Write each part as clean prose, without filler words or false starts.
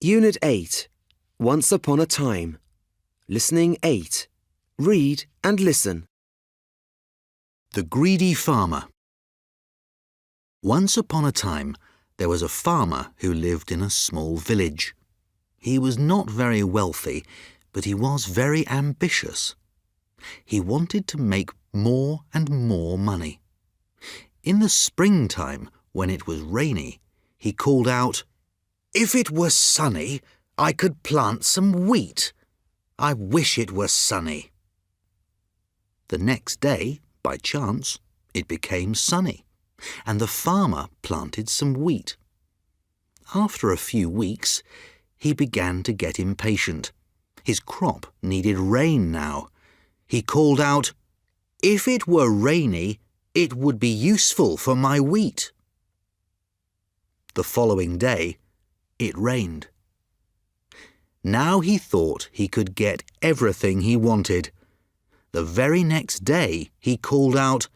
Unit 8. Once upon a time. Listening 8. Read and listen. The greedy farmer. Once upon a time, there was a farmer who lived in a small village. He was not very wealthy, but he was very ambitious. He wanted to make more and more money. In the springtime, when it was rainy, he called out, "If it were sunny, I could plant some wheat. I wish it were sunny." The next day, by chance, it became sunny, and the farmer planted some wheat. After a few weeks, he began to get impatient. His crop needed rain now. He called out, "If it were rainy, it would be useful for my wheat." The following day, it rained. Now he thought he could get everything he wanted. The very next day, he called out,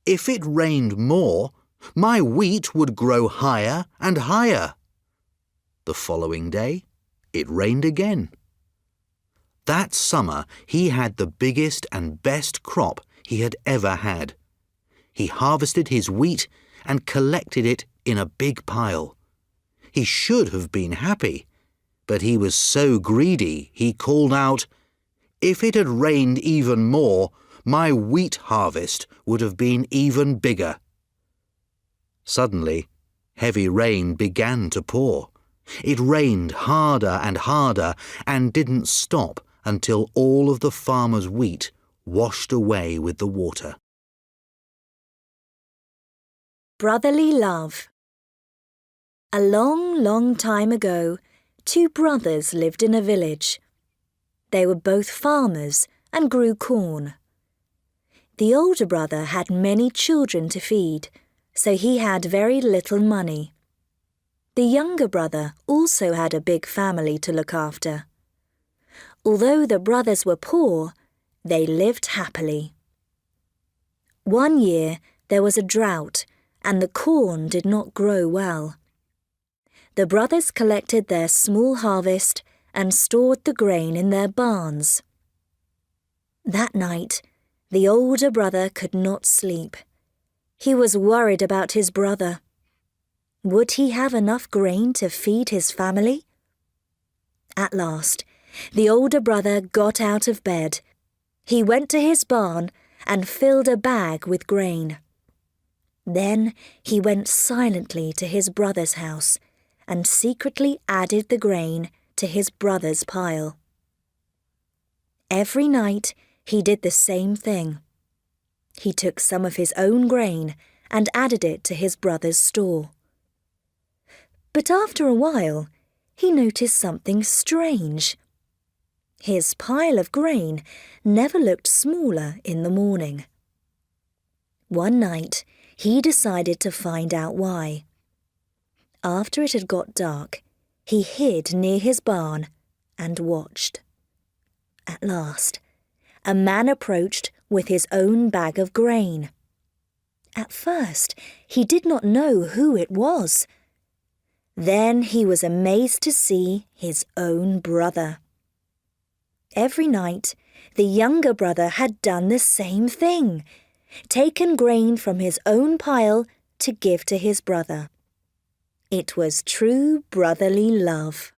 "If it rained more, my wheat would grow higher and higher." The following day, it rained again. That summer, he had the biggest and best crop he had ever had. He harvested his wheat and collected it in a big pile. He should have been happy, but he was so greedy he called out, "If it had rained even more, my wheat harvest would have been even bigger." Suddenly, heavy rain began to pour. It rained harder and harder and didn't stop until all of the farmer's wheat washed away with the water. Brotherly love. A long, long time ago, two brothers lived in a village. They were both farmers and grew corn. The older brother had many children to feed, so he had very little money. The younger brother also had a big family to look after. Although the brothers were poor, they lived happily. One year there was a drought, and the corn did not grow well. The brothers collected their small harvest and stored the grain in their barns. That night, the older brother could not sleep. He was worried about his brother. Would he have enough grain to feed his family? At last, the older brother got out of bed. He went to his barn and filled a bag with grain. Then he went silently to his brother's house and secretly added the grain to his brother's pile. Every night he did the same thing. He took some of his own grain and added it to his brother's store. But after a while, he noticed something strange. His pile of grain never looked smaller in the morning. One night, he decided to find out why. After it had got dark, he hid near his barn and watched. At last, a man approached with his own bag of grain. At first, he did not know who it was. Then he was amazed to see his own brother. Every night, the younger brother had done the same thing, taken grain from his own pile to give to his brother. It was true brotherly love.